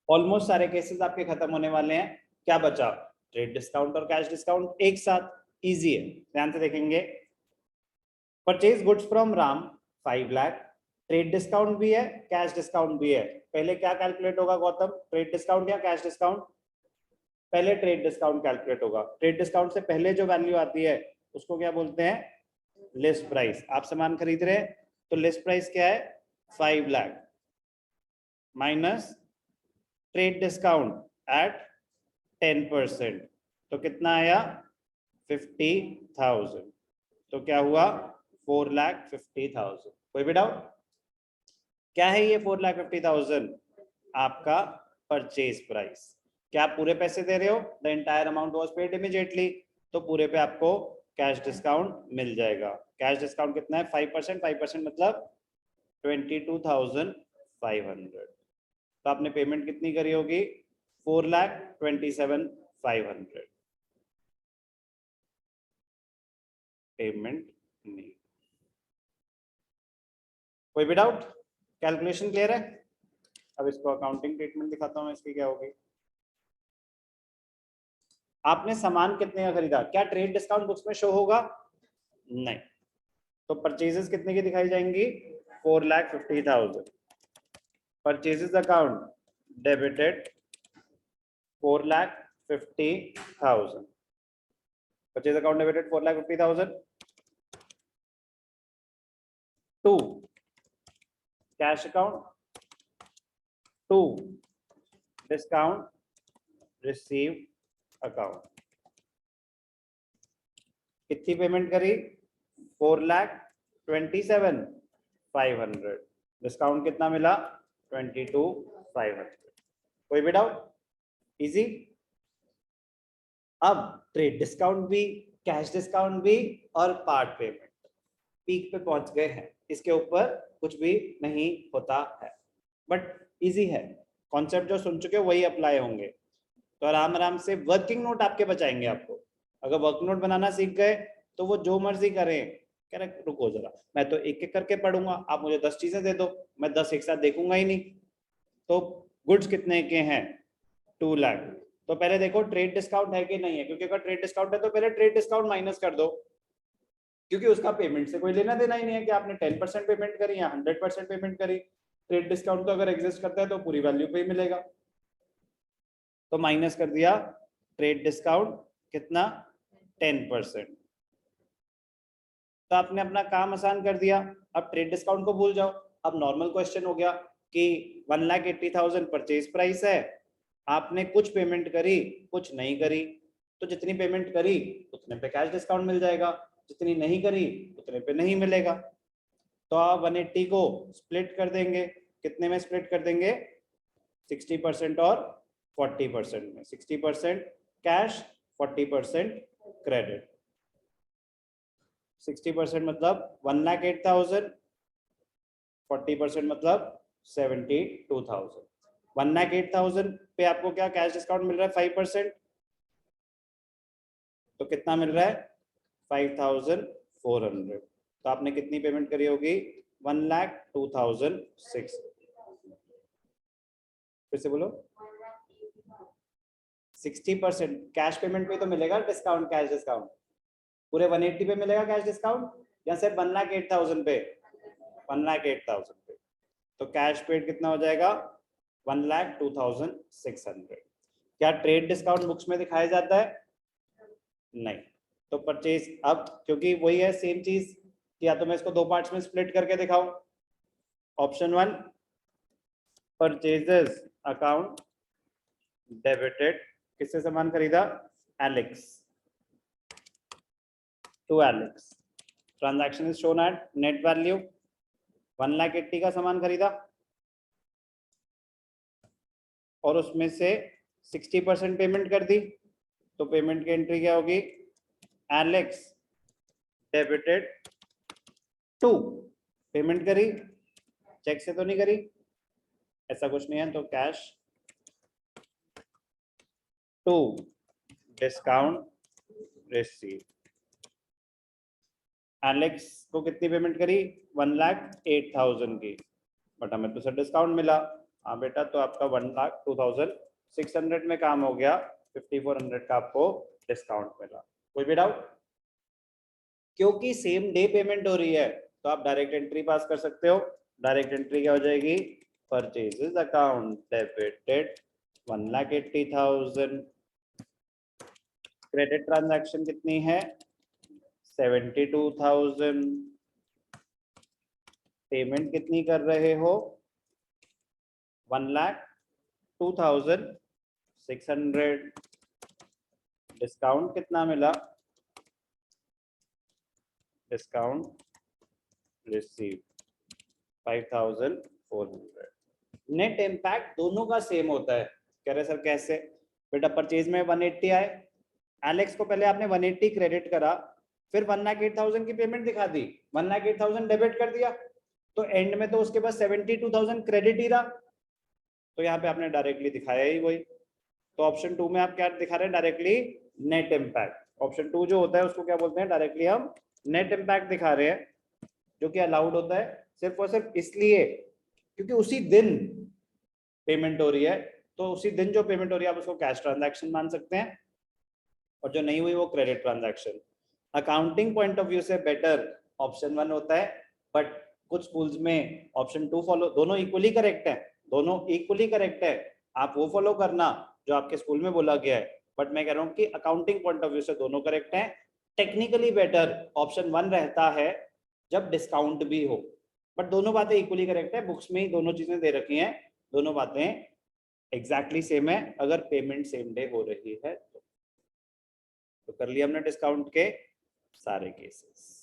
Almost सारे cases आपके खत्म होने वाले हैं। क्या बचा? ट्रेड डिस्काउंट और कैश डिस्काउंट एक साथ, इजी है। ध्यान से देखेंगे। Purchase goods from Ram 5 lakh, trade discount भी है, कैश डिस्काउंट भी है। पहले क्या कैलकुलेट होगा गौतम, ट्रेड डिस्काउंट या कैश डिस्काउंट? पहले ट्रेड डिस्काउंट कैलकुलेट होगा। ट्रेड डिस्काउंट से पहले जो वैल्यू आती है उसको क्या बोलते हैं? List price. आप सामान खरीद रहे हैं तो लिस्ट प्राइस क्या है? 5 lakh minus trade discount at 10%, तो कितना आया? 50,000। तो क्या हुआ? 4,50,000। कोई भी डाउट? क्या है ये 4,50,000? आपका परचेज प्राइस। क्या आप पूरे पैसे दे रहे हो? The entire amount was paid immediately, तो पूरे पे आपको कैश डिस्काउंट मिल जाएगा। कैश डिस्काउंट कितना है? 5%। 5% मतलब 22,500। तो आपने पेमेंट कितनी करी होगी? 4,27,500 पेमेंट नहीं। कोई भी डाउट? कैलकुलेशन क्लियर है? अब इसको अकाउंटिंग ट्रीटमेंट दिखाता हूं इसकी क्या होगी। आपने सामान कितने का खरीदा? क्या ट्रेड डिस्काउंट बुक्स में शो होगा? नहीं। तो परचेजेस कितने की दिखाई जाएंगी? 4,50,000। Purchases account debited 4,50,000। Purchase account debited 4,50,000 to cash account to discount receive account. कितनी पेमेंट करी? 4,27,500। डिस्काउंट कितना मिला? 22,500। कोई भी डाउट? इजी। अब ट्रेड डिस्काउंट भी, कैश डिस्काउंट भी और पार्ट पेमेंट पीक पे पहुंच गए हैं। इसके ऊपर कुछ भी नहीं होता है, बट इजी है। कॉन्सेप्ट जो सुन चुके हो वही अप्लाई होंगे। तो आराम आराम से वर्किंग नोट आपके बचाएंगे आपको। अगर वर्क नोट बनाना सीख गए तो वो जो मर्जी करें। कह रहे रुको जरा, मैं तो एक एक करके पढ़ूंगा, आप मुझे 10 चीजें दे दो, मैं 10 एक साथ देखूंगा ही नहीं। तो गुड्स कितने के हैं? 2 लाख। तो पहले देखो ट्रेड डिस्काउंट है कि नहीं है, क्योंकि अगर ट्रेड डिस्काउंट है तो पहले ट्रेड डिस्काउंट माइनस कर दो, क्योंकि उसका पेमेंट से कोई लेना देना ही नहीं है कि आपने 10% पेमेंट करी या 100% पेमेंट करी। ट्रेड डिस्काउंट तो अगर एग्जिस्ट करता है तो पूरी वैल्यू पे ही मिलेगा। तो माइनस कर दिया ट्रेड डिस्काउंट कितना? 10%। तो आपने अपना काम आसान कर दिया। अब ट्रेड डिस्काउंट को भूल जाओ। अब नॉर्मल क्वेश्चन हो गया कि 1,80,000 परचेज प्राइस है, आपने कुछ पेमेंट करी कुछ नहीं करी, तो जितनी पेमेंट करी उतने पे कैश डिस्काउंट मिल जाएगा, जितनी नहीं करी उतने पे नहीं मिलेगा। तो आप 180 को स्प्लिट कर देंगे। कितने में स्प्लिट कर देंगे? 60% और 40% में। 60% कैश, 40% क्रेडिट। 60% मतलब 1,08,000, 40% मतलब 72,000। 1,08,000 पे आपको क्या कैश डिस्काउंट मिल रहा है? 5%। तो कितना मिल रहा है? 5,400। तो आपने कितनी पेमेंट करी होगी? 1,02,600। फिर से बोलो। 60% कैश पेमेंट पे तो मिलेगा डिस्काउंट, कैश डिस्काउंट पूरे 180 पे मिलेगा कैश डिस्काउंट, या सिर्फ 1,08,000 पे? 1,08,000 पे। तो कैश पेड कितना हो जाएगा? 1,02,600। क्या ट्रेड डिस्काउंट बुक्स में दिखाया जाता है? नहीं। तो परचेज, अब क्योंकि वही है सेम चीज, या तो मैं इसको दो पार्ट्स में स्प्लिट करके दिखाऊं। ऑप्शन 1, परचेजेस अकाउंट डेबिटेड, किससे सामान खरीदा? Alex, to Alex. Transaction is shown at net value. 1,80,000 का सामान खरीदा और उसमें से 60% पेमेंट कर दी, तो पेमेंट की एंट्री क्या होगी? Alex debited 2। पेमेंट करी, चेक से तो नहीं करी, ऐसा कुछ नहीं है, तो कैश 2 डिस्काउंट रिसीव। एलेक्स को कितनी पेमेंट करी? 1,08,000 की, बट हमें तो सर डिस्काउंट मिला। हाँ बेटा, तो आपका 1,02,600 में काम हो गया, 5,400 का आपको डिस्काउंट मिला। कोई भी डाउट? क्योंकि सेम डे पेमेंट हो रही है तो आप डायरेक्ट एंट्री पास कर सकते हो। डायरेक्ट एंट्री क्या हो जाएगी? Purchases account debited 1,80,000। Credit transaction कितनी है? 72,000। पेमेंट कितनी कर रहे हो? 1,02,600। डिस्काउंट कितना मिला? Discount receive 5,400। नेट इम्पैक्ट दोनों का सेम होता है। कह रहे सर कैसे? बेटा परचेज में 180 आए, एलेक्स को पहले आपने 180 क्रेडिट करा, फिर 1,08,000 की पेमेंट दिखा दी, 1,08,000 डेबिट कर दिया, तो एंड में तो उसके पास 72,000 क्रेडिट ही रहा। तो यहाँ पे आपने डायरेक्टली दिखाया ही वही। तो ऑप्शन 2 में आप क्या दिखा रहे हैं? Directly net impact. ऑप्शन 2 जो होता है उसको क्या बोलते हैं? डायरेक्टली हम नेट इम्पैक्ट दिखा रहे हैं, जो कि अलाउड होता है सिर्फ और सिर्फ इसलिए क्योंकि उसी दिन पेमेंट हो रही है। तो उसी दिन जो पेमेंट हो रही है आप उसको कैश ट्रांजैक्शन मान सकते हैं, और जो नहीं हुई वो credit transaction. Accounting point of view से बेटर ऑप्शन 1 होता है, बट कुछ स्कूल्स में ऑप्शन 2 फॉलो, दोनों इक्वली करेक्ट है, दोनों इक्वली करेक्ट है। आप वो फॉलो करना जो आपके स्कूल में बोला गया है, बट मैं कह रहा हूँ कि अकाउंटिंग पॉइंट ऑफ व्यू से दोनों करेक्ट है। टेक्निकली बेटर ऑप्शन 1 रहता है जब डिस्काउंट भी हो, बट दोनों बातें इक्वली करेक्ट है। बुक्स में ही दोनों चीजें दे रखी हैं, दोनों बातें एग्जैक्टली सेम है अगर पेमेंट सेम डे हो रही है तो कर लिया हमने डिस्काउंट के सारे केसेस।